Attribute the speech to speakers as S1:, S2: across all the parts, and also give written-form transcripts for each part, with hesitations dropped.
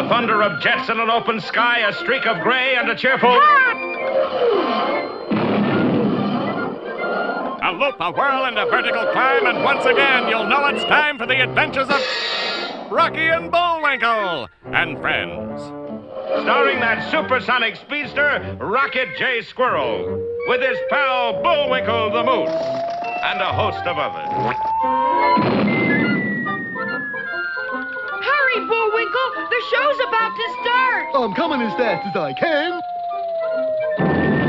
S1: thunder of jets in an open sky, a streak of gray, and a cheerful...
S2: A loop, a whirl, and a vertical climb, and once again you'll know it's time for the adventures of Rocky and Bullwinkle and friends.
S1: Starring that supersonic speedster, Rocket J. Squirrel, with his pal Bullwinkle the Moose, and a host of others.
S3: Hurry, Bullwinkle! The show's about to start!
S4: I'm coming as fast as I can.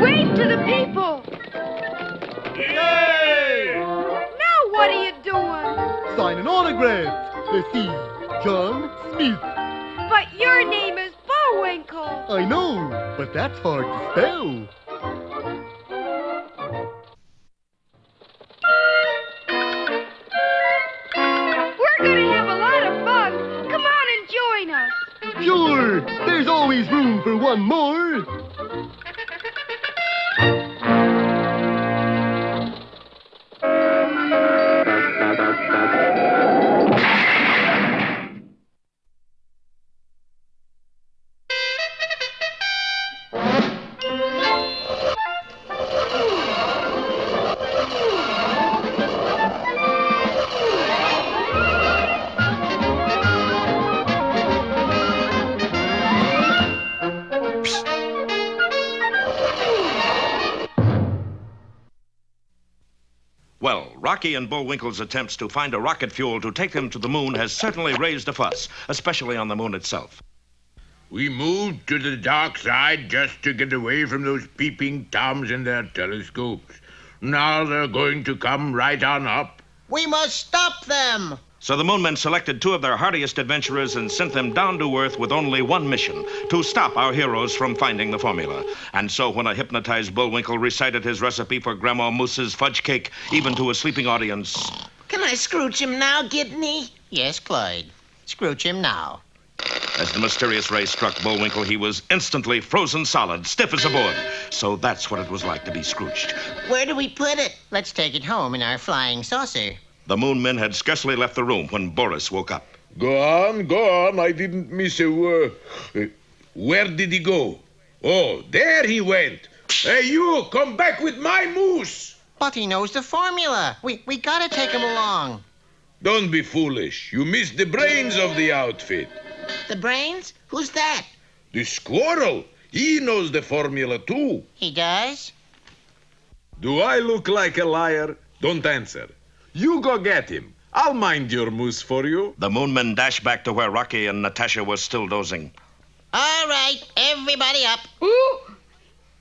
S3: Wave to the people!
S2: Yay!
S3: Now what are you doing?
S4: Signing autographs. Let's see. John Smith.
S3: But your name is Bullwinkle.
S4: I know, but that's hard to spell.
S3: We're gonna have a lot of fun. Come on and join us.
S4: Sure, there's always room for one more.
S1: Well, Rocky and Bullwinkle's attempts to find a rocket fuel to take them to the moon has certainly raised a fuss, especially on the moon itself.
S5: We moved to the dark side just to get away from those peeping toms and their telescopes. Now they're going to come right on up.
S6: We must stop them!
S1: So the Moonmen selected two of their hardiest adventurers and sent them down to Earth with only one mission, to stop our heroes from finding the formula. And so when a hypnotized Bullwinkle recited his recipe for Grandma Moose's fudge cake, even to a sleeping audience...
S6: Can I scrooch him now, Gidney? Yes, Clyde. Scrooch him now.
S1: As the mysterious ray struck Bullwinkle, he was instantly frozen solid, stiff as a board. So that's what it was like to be Scrooched.
S6: Where do we put it? Let's take it home in our flying saucer.
S1: The Moonmen had scarcely left the room when Boris woke up.
S5: Go on. I didn't miss a word. Where did he go? Oh, there he went. Hey, you, come back with my moose.
S6: But he knows the formula. We gotta take him along.
S5: Don't be foolish. You missed the brains of the outfit.
S6: The brains? Who's that?
S5: The squirrel. He knows the formula, too.
S6: He does?
S7: Do I look like a liar? Don't answer. You go get him. I'll mind your moose for you.
S1: The Moonmen dashed back to where Rocky and Natasha were still dozing.
S6: All right, everybody up.
S3: Ooh,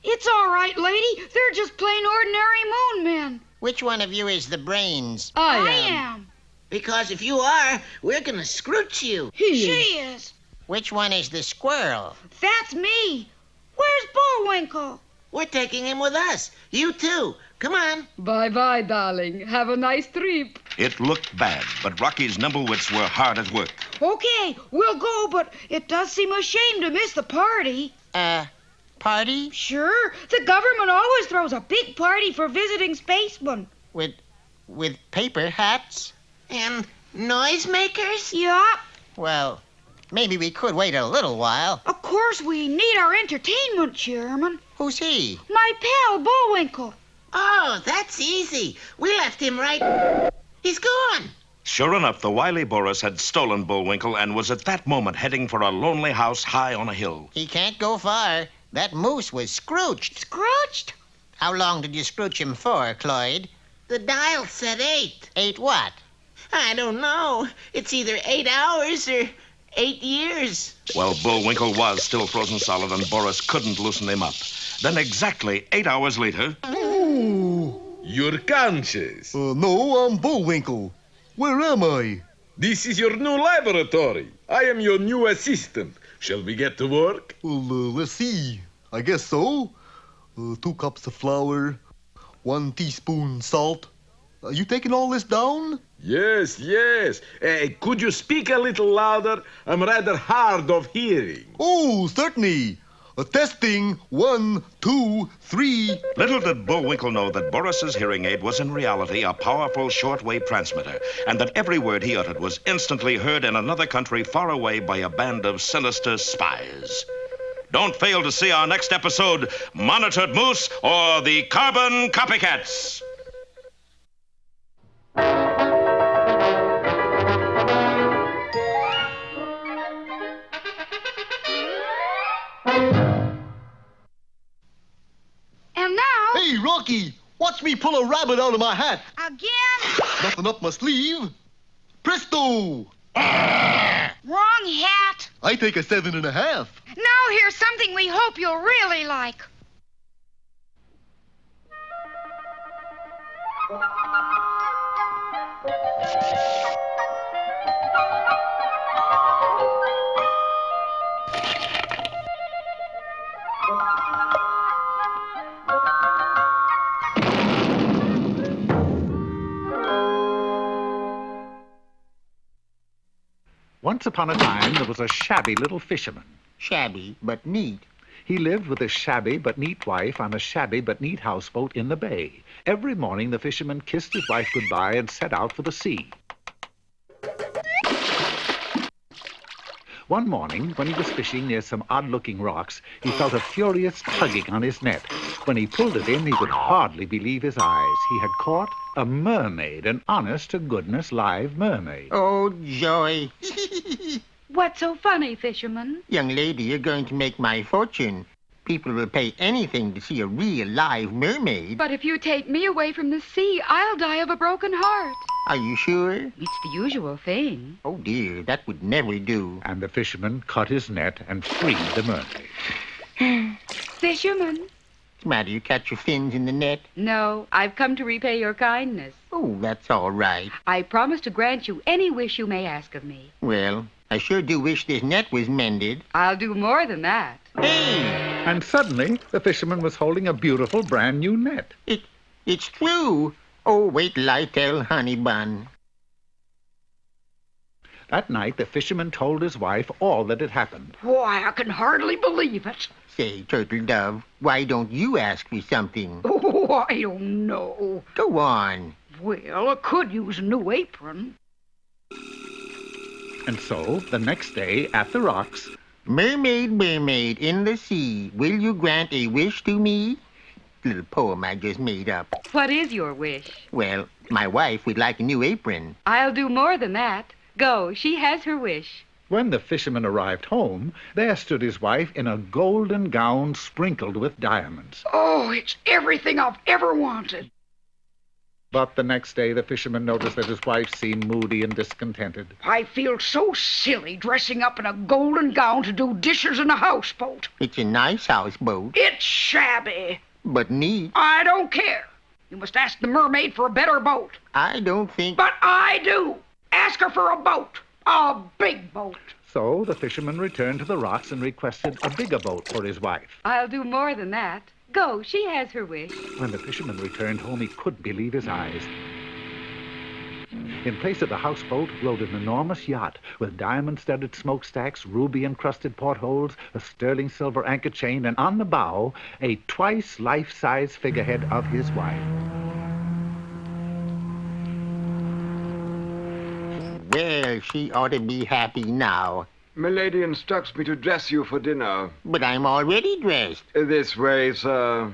S3: it's all right, lady. They're just plain ordinary moonmen.
S6: Which one of you is the brains?
S3: I am.
S6: Because if you are, we're gonna scrooch you.
S3: She is.
S6: Which one is the squirrel?
S3: That's me. Where's Bullwinkle?
S6: We're taking him with us. You too. Come on.
S8: Bye-bye, darling. Have a nice trip.
S1: It looked bad, but Rocky's nimblewits were hard at work.
S3: Okay, we'll go, but it does seem a shame to miss the party.
S6: Party?
S3: Sure. The government always throws a big party for visiting spacemen.
S6: With paper hats? And noisemakers?
S3: Yup.
S6: Well, maybe we could wait a little while.
S3: Of course, we need our entertainment, Chairman.
S6: Who's he?
S3: My pal, Bullwinkle.
S6: Oh, that's easy. We left him right... He's gone.
S1: Sure enough, the wily Boris had stolen Bullwinkle and was at that moment heading for a lonely house high on a hill.
S6: He can't go far. That moose was scrooched.
S3: Scrooched?
S6: How long did you scrooch him for, Cloyd? The dial said 8. 8 what? I don't know. It's either 8 hours or 8 years.
S1: Well, Bullwinkle was still frozen solid and Boris couldn't loosen him up. Then exactly 8 hours later...
S4: Ooh.
S7: You're conscious.
S4: No, I'm Bullwinkle. Where am I?
S7: This is your new laboratory. I am your new assistant. Shall we get to work?
S4: Well, let's see. I guess so. 2 cups of flour, 1 teaspoon salt. You taking all this down?
S7: Yes. Could you speak a little louder? I'm rather hard of hearing.
S4: Oh, certainly. Testing. 1, 2, 3.
S1: Little did Bullwinkle know that Boris's hearing aid was in reality a powerful shortwave transmitter, and that every word he uttered was instantly heard in another country far away by a band of sinister spies. Don't fail to see our next episode, Monitored Moose or the Carbon Copycats.
S3: And now...
S4: Hey, Rocky, watch me pull a rabbit out of my hat.
S3: Again?
S4: Nothing up my sleeve. Presto!
S3: Wrong hat.
S4: I take a 7.5.
S3: Now here's something we hope you'll really like.
S9: Once upon a time, there was a shabby little fisherman.
S6: Shabby, but neat.
S9: He lived with his shabby but neat wife on a shabby but neat houseboat in the bay. Every morning, the fisherman kissed his wife goodbye and set out for the sea. One morning, when he was fishing near some odd-looking rocks, he felt a furious tugging on his net. When he pulled it in, he could hardly believe his eyes. He had caught a mermaid, an honest-to-goodness live mermaid.
S6: Oh, joy.
S8: What's so funny, fisherman?
S6: Young lady, you're going to make my fortune. People will pay anything to see a real live mermaid.
S8: But if you take me away from the sea, I'll die of a broken heart.
S6: Are you sure?
S8: It's the usual thing.
S6: Oh, dear, that would never do.
S9: And the fisherman cut his net and freed the mermaid.
S8: Fisherman?
S6: What's the matter? You catch your fins in the net?
S8: No, I've come to repay your kindness.
S6: Oh, that's all right.
S8: I promise to grant you any wish you may ask of me.
S6: Well, I sure do wish this net was mended.
S8: I'll do more than that.
S6: Hey!
S9: And suddenly, the fisherman was holding a beautiful brand-new net.
S6: It's true. Oh, wait till I tell Honey Bun.
S9: That night, the fisherman told his wife all that had happened.
S3: Why, I can hardly believe it.
S6: Say, Turtle Dove, why don't you ask for something?
S3: Oh, I don't know.
S6: Go on.
S3: Well, I could use a new apron.
S9: And so, the next day, at the rocks...
S6: Mermaid, mermaid in the sea, will you grant a wish to me? Little poem I just made up.
S8: What is your wish?
S6: Well, my wife would like a new apron.
S8: I'll do more than that. Go, she has her wish.
S9: When the fisherman arrived home, there stood his wife in a golden gown sprinkled with diamonds.
S3: Oh, it's everything I've ever wanted.
S9: But the next day, the fisherman noticed that his wife seemed moody and discontented.
S3: I feel so silly dressing up in a golden gown to do dishes in a houseboat.
S6: It's a nice houseboat,
S3: It's shabby.
S6: but neat.
S3: I don't care. You must ask the mermaid for a better boat.
S6: I don't think...
S3: But I do. Ask her for a boat. A big boat.
S9: So the fisherman returned to the rocks and requested a bigger boat for his wife.
S8: I'll do more than that. Go, she has her wish.
S9: When the fisherman returned home, he couldn't believe his eyes. In place of the houseboat rode an enormous yacht with diamond-studded smokestacks, ruby-encrusted portholes, a sterling silver anchor chain, and on the bow, a twice life-size figurehead of his wife.
S6: Well, she ought to be happy now.
S10: Milady instructs me to dress you for dinner.
S6: But I'm already dressed.
S10: This way, sir.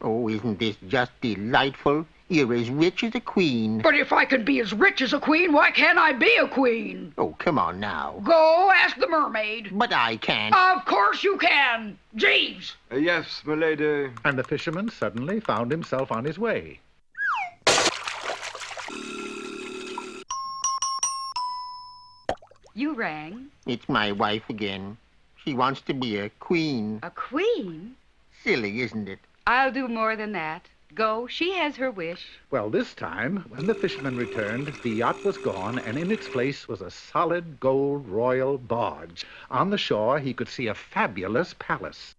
S6: Oh, isn't this just delightful? You're as rich as a queen.
S3: But if I can be as rich as a queen, why can't I be a queen?
S6: Oh, come on now.
S3: Go ask the mermaid.
S6: But I can't.
S3: Of course you can. Jeeves.
S10: Yes, milady.
S9: And the fisherman suddenly found himself on his way.
S8: You rang.
S6: It's my wife again. She wants to be a queen.
S8: A queen?
S6: Silly, isn't it?
S8: I'll do more than that. Go, she has her wish.
S9: Well, this time, when the fisherman returned, the yacht was gone, and in its place was a solid gold royal barge. On the shore, he could see a fabulous palace.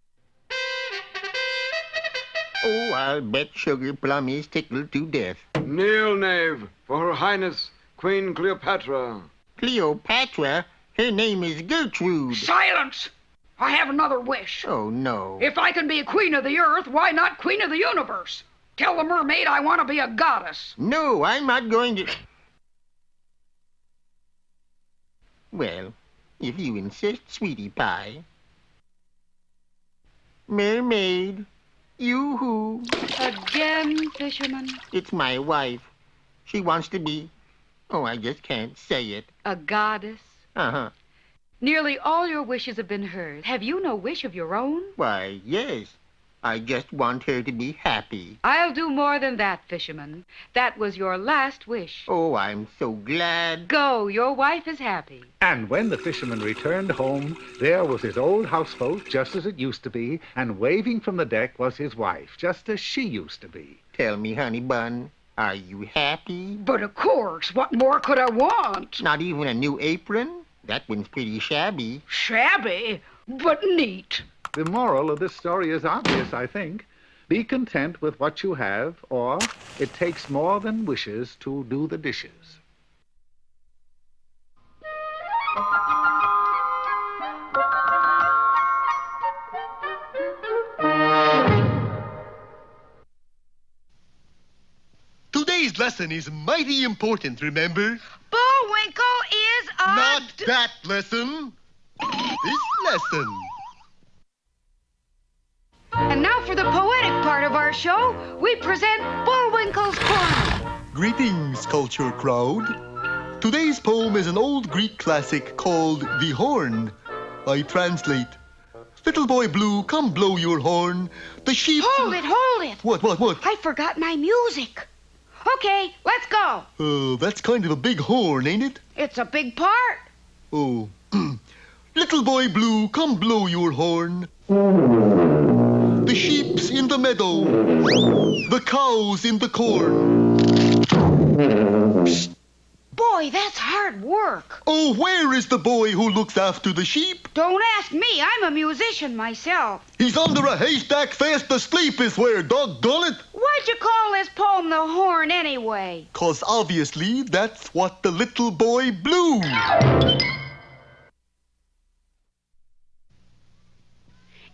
S6: Oh, I'll bet Sugar Plum is tickled to death.
S10: Kneel, knave, for Her Highness, Queen Cleopatra.
S6: Cleopatra? Her name is Gertrude.
S3: Silence. I have another wish.
S6: Oh, no.
S3: If I can be queen of the earth, why not queen of the universe? Tell the mermaid I want to be a goddess.
S6: No, I'm not going to... Well, if you insist, sweetie pie. Mermaid, yoo-hoo.
S8: Again, fisherman.
S6: It's my wife. She wants to be... Oh, I just can't say it.
S8: A goddess.
S6: Uh-huh.
S8: Nearly all your wishes have been heard. Have you no wish of your own?
S6: Why, yes. I just want her to be happy.
S8: I'll do more than that, fisherman. That was your last wish.
S6: Oh, I'm so glad.
S8: Go, your wife is happy.
S9: And when the fisherman returned home, there was his old houseboat, just as it used to be, and waving from the deck was his wife, just as she used to be.
S6: Tell me, honey bun, are you happy?
S3: But of course, what more could I want?
S6: Not even a new apron? That one's pretty shabby.
S3: Shabby, but neat.
S9: The moral of this story is obvious, I think. Be content with what you have, or it takes more than wishes to do the dishes.
S4: Today's lesson is mighty important, remember?
S3: Bullwinkle is a...
S4: Not that lesson. This lesson.
S8: And now for the poetic part of our show, we present Bullwinkle's Poem.
S4: Greetings, culture crowd. Today's poem is an old Greek classic called The Horn. I translate. Little boy blue, come blow your horn. The sheep...
S8: Hold it.
S4: What?
S8: I forgot my music. Okay, let's go.
S4: That's kind of a big horn, ain't it?
S8: It's a big part.
S4: Oh. Little boy blue, come blow your horn. The sheep's in the meadow. The cow's in the corn. Psst.
S8: Boy, that's hard work.
S4: Oh, where is the boy who looks after the sheep?
S8: Don't ask me. I'm a musician myself.
S4: He's under a haystack fast asleep is where, doggone it.
S8: Why'd you call this poem The Horn anyway?
S4: 'Cause obviously that's what the little boy blew.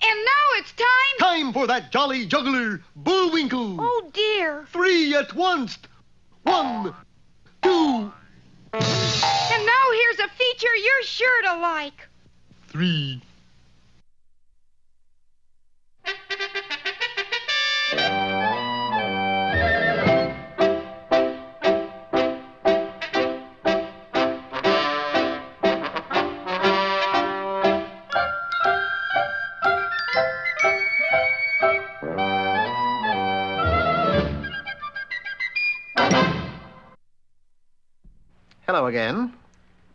S8: And now it's time...
S4: Time for that jolly juggler, Bullwinkle.
S8: Oh, dear.
S4: 3 at once. 1, 2...
S8: And now here's a feature you're sure to like.
S4: 3.
S6: Hello again.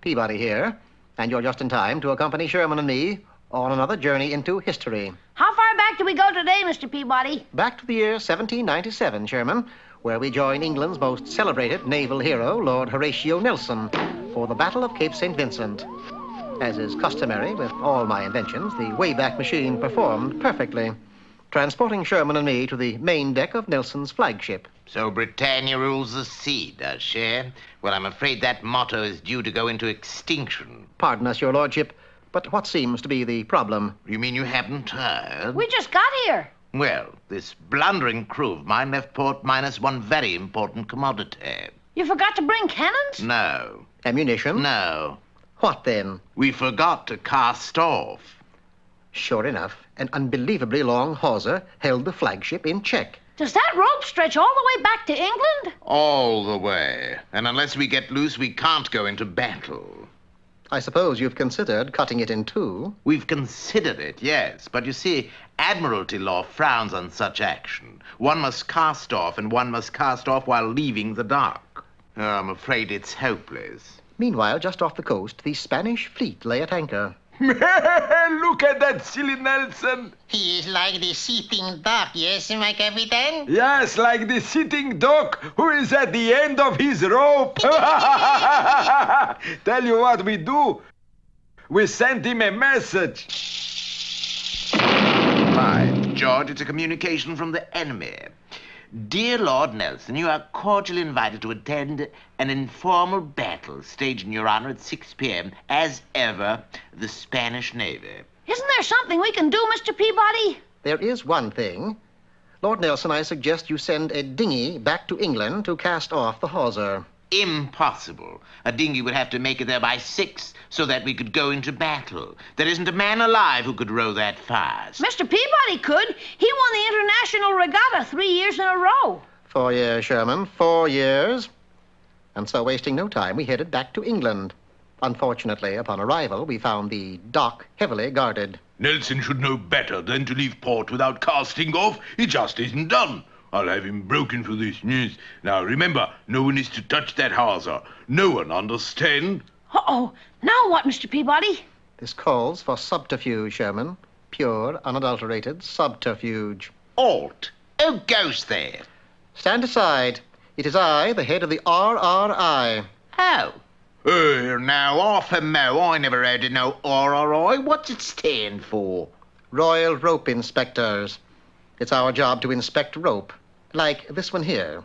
S6: Peabody here, and you're just in time to accompany Sherman and me on another journey into history.
S11: How far back do we go today, Mr. Peabody?
S6: Back to the year 1797, Sherman, where we join England's most celebrated naval hero, Lord Horatio Nelson, for the Battle of Cape St. Vincent. As is customary with all my inventions, the Wayback Machine performed perfectly, transporting Sherman and me to the main deck of Nelson's flagship.
S12: So Britannia rules the sea, does she? Well, I'm afraid that motto is due to go into extinction.
S6: Pardon us, your lordship, but what seems to be the problem?
S12: You mean you haven't heard?
S11: We just got here.
S12: Well, this blundering crew of mine left port minus one very important commodity.
S11: You forgot to bring cannons?
S12: No.
S6: Ammunition?
S12: No.
S6: What then?
S12: We forgot to cast off.
S6: Sure enough, an unbelievably long hawser held the flagship in check.
S11: Does that rope stretch all the way back to England?
S12: All the way. And unless we get loose, we can't go into battle.
S6: I suppose you've considered cutting it in two?
S12: We've considered it, yes. But you see, Admiralty law frowns on such action. One must cast off, and one must cast off while leaving the dock. Oh, I'm afraid it's hopeless.
S6: Meanwhile, just off the coast, the Spanish fleet lay at anchor.
S7: Look at that silly Nelson.
S6: He is like the sitting duck, yes, my captain?
S7: Yes, like the sitting duck who is at the end of his rope. Tell you what we do. We sent him a message.
S12: Hi, George, it's a communication from the enemy. Dear Lord Nelson, you are cordially invited to attend an informal battle staged in your honor at 6 p.m. As ever, the Spanish Navy.
S11: Isn't there something we can do, Mr. Peabody?
S6: There is one thing. Lord Nelson, I suggest you send a dinghy back to England to cast off the hawser.
S12: Impossible. A dinghy would have to make it there by 6 so that we could go into battle. There isn't a man alive who could row that fast.
S11: Mr. Peabody could. He won the International Regatta 3 years in a row.
S6: 4 years, Sherman, 4 years. And so, wasting no time, we headed back to England. Unfortunately, upon arrival, we found the dock heavily guarded.
S5: Nelson should know better than to leave port without casting off. It just isn't done. I'll have him broken for this. Yes. Now, remember, no one is to touch that hawser. No one, understand?
S11: Uh-oh. Now what, Mr. Peabody?
S6: This calls for subterfuge, Sherman. Pure, unadulterated subterfuge.
S12: Alt. Who goes there?
S6: Stand aside. It is I, the head of the RRI.
S12: Oh. Now, off a mo. I never heard of no RRI. What's it stand for?
S6: Royal Rope Inspectors. It's our job to inspect rope. Like this one here.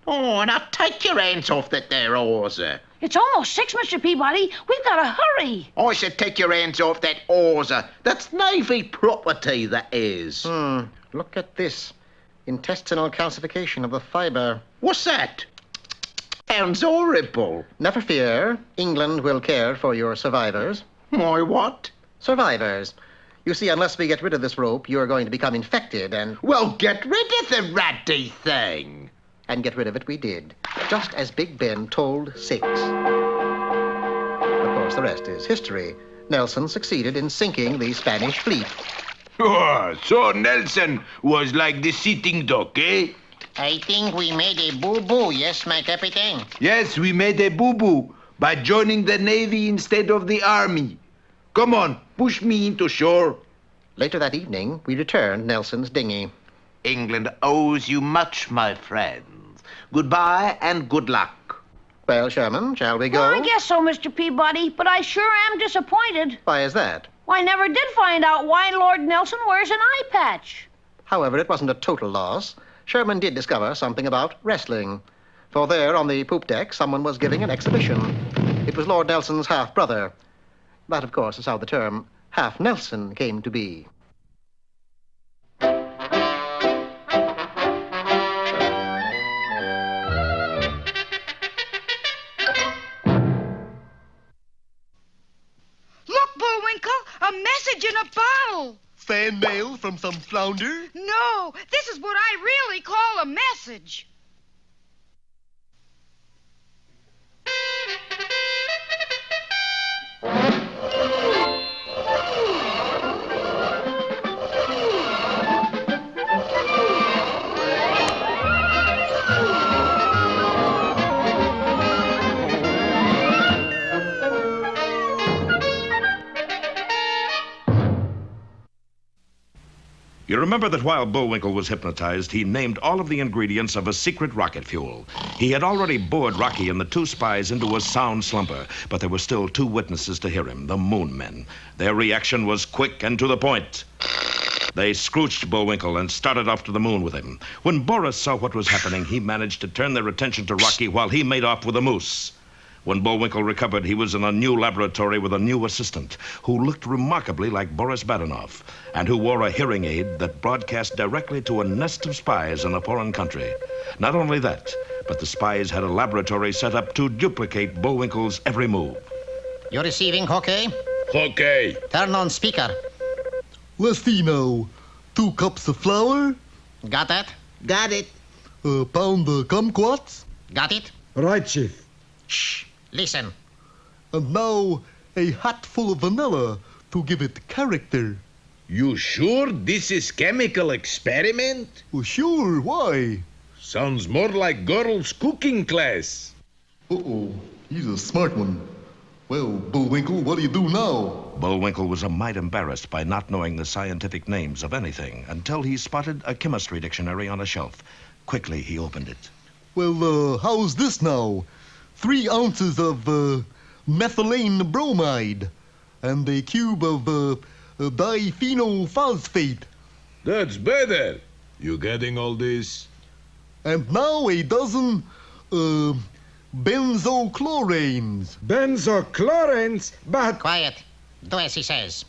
S12: Oh, now take your hands off that there hawser.
S11: It's almost 6, Mr. Peabody. We've got to hurry.
S12: I said take your hands off that hawser. That's Navy property, that is.
S6: Look at this. Intestinal calcification of the fibre.
S12: What's that? Sounds horrible.
S6: Never fear. England will care for your survivors.
S12: My what?
S6: Survivors. You see, unless we get rid of this rope, you're going to become infected and...
S12: Well, get rid of the ratty thing.
S6: And get rid of it we did, just as Big Ben told 6. Of course, the rest is history. Nelson succeeded in sinking the Spanish fleet.
S5: Oh, so Nelson was like the sitting duck, eh?
S6: I think we made a boo-boo, yes, my captain?
S5: Yes, we made a boo-boo by joining the Navy instead of the Army. Come on, push me into shore.
S6: Later that evening, we returned Nelson's dinghy.
S12: England owes you much, my friends. Goodbye and good luck.
S6: Well, Sherman, shall we go?
S11: Well, I guess so, Mr. Peabody, but I sure am disappointed.
S6: Why is that?
S11: Well, I never did find out why Lord Nelson wears an eye patch.
S6: However, it wasn't a total loss. Sherman did discover something about wrestling. For there, on the poop deck, someone was giving an exhibition. It was Lord Nelson's half-brother. That, of course, is how the term half-Nelson came to be.
S8: Look, Bullwinkle, a message in a bottle.
S4: Fan mail from some flounder?
S8: No, this is what I really call a message.
S1: You remember that while Bullwinkle was hypnotized, he named all of the ingredients of a secret rocket fuel. He had already bored Rocky and the 2 spies into a sound slumber, but there were still 2 witnesses to hear him, the Moon Men. Their reaction was quick and to the point. They scrooched Bullwinkle and started off to the moon with him. When Boris saw what was happening, he managed to turn their attention to Rocky while he made off with a moose. When Bullwinkle recovered, he was in a new laboratory with a new assistant who looked remarkably like Boris Badenov and who wore a hearing aid that broadcast directly to a nest of spies in a foreign country. Not only that, but the spies had a laboratory set up to duplicate Bullwinkle's every move.
S6: You're receiving, Hockey?
S5: Okay.
S6: Turn on speaker.
S4: Let's see now. 2 cups of flour.
S6: Got that?
S12: Got it.
S4: A pound of kumquats.
S6: Got it?
S4: Right, Chief.
S6: Shh. Listen.
S4: And now a hatful of vanilla to give it character.
S5: You sure this is chemical experiment?
S4: Well, sure, why?
S5: Sounds more like girls' cooking class.
S4: Uh-oh, he's a smart one. Well, Bullwinkle, what do you do now?
S1: Bullwinkle was a mite embarrassed by not knowing the scientific names of anything until he spotted a chemistry dictionary on a shelf. Quickly, he opened it.
S4: Well, how's this now? 3 ounces of methylene bromide and a cube of diphenylphosphate.
S7: That's better. You getting all this?
S4: And now a dozen benzochlorines.
S10: Benzochlorines? But...
S6: Quiet. Do as he says.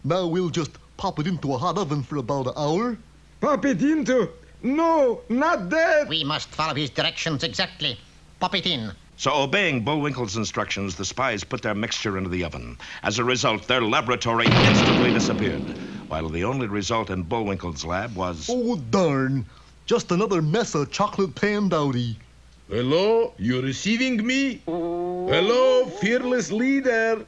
S4: Now we'll just pop it into a hot oven for about an hour.
S7: Pop it into... No, not that!
S6: We must follow his directions exactly. Pop it in.
S1: So, obeying Bullwinkle's instructions, the spies put their mixture into the oven. As a result, their laboratory instantly disappeared, while the only result in Bullwinkle's lab was...
S4: Oh, darn. Just another mess of chocolate pandowdy.
S7: Hello, you receiving me? Hello, fearless leader.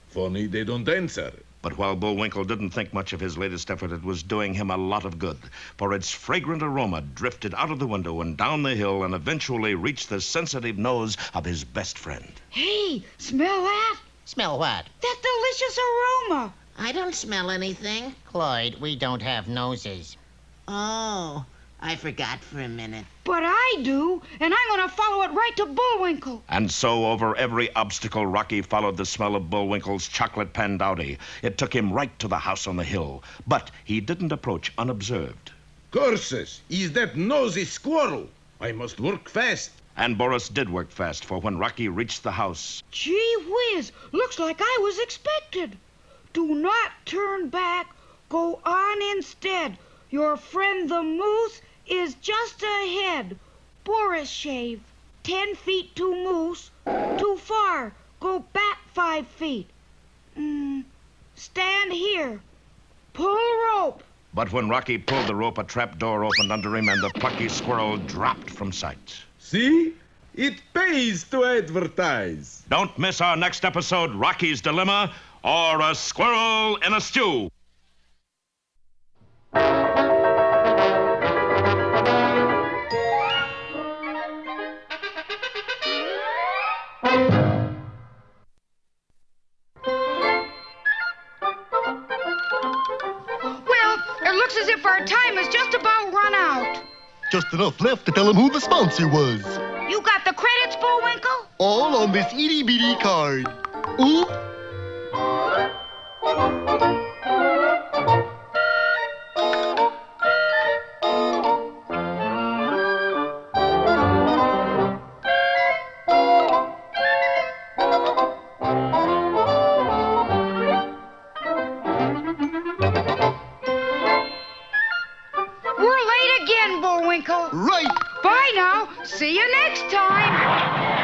S7: Funny they don't answer.
S1: But while Bullwinkle didn't think much of his latest effort, it was doing him a lot of good, for its fragrant aroma drifted out of the window and down the hill and eventually reached the sensitive nose of his best friend.
S3: Hey, smell that?
S6: Smell what?
S3: That delicious aroma.
S13: I don't smell anything.
S6: Cloyd, we don't have noses.
S13: Oh, I forgot for a minute.
S3: But I do, and I'm going to follow it right to Bullwinkle.
S1: And so over every obstacle, Rocky followed the smell of Bullwinkle's chocolate pandowdy. It took him right to the house on the hill, but he didn't approach unobserved.
S7: Curses, is that nosy squirrel? I must work fast.
S1: And Boris did work fast, for when Rocky reached the house...
S3: Gee whiz, looks like I was expected. Do not turn back. Go on instead. Your friend the moose is just ahead. Boris shave. 10 feet to moose. Too far. Go back 5 feet. Stand here. Pull rope.
S1: But when Rocky pulled the rope, a trap door opened under him and the plucky squirrel dropped from sight.
S7: See? It pays to advertise.
S1: Don't miss our next episode, Rocky's Dilemma, or A Squirrel in a Stew.
S3: It looks as if our time is just about run out.
S4: Just enough left to tell him who the sponsor was.
S3: You got the credits, Bullwinkle?
S4: All on this itty-bitty card. Oop.
S3: We're late again, Bullwinkle.
S4: Right.
S3: Bye now. See you next time.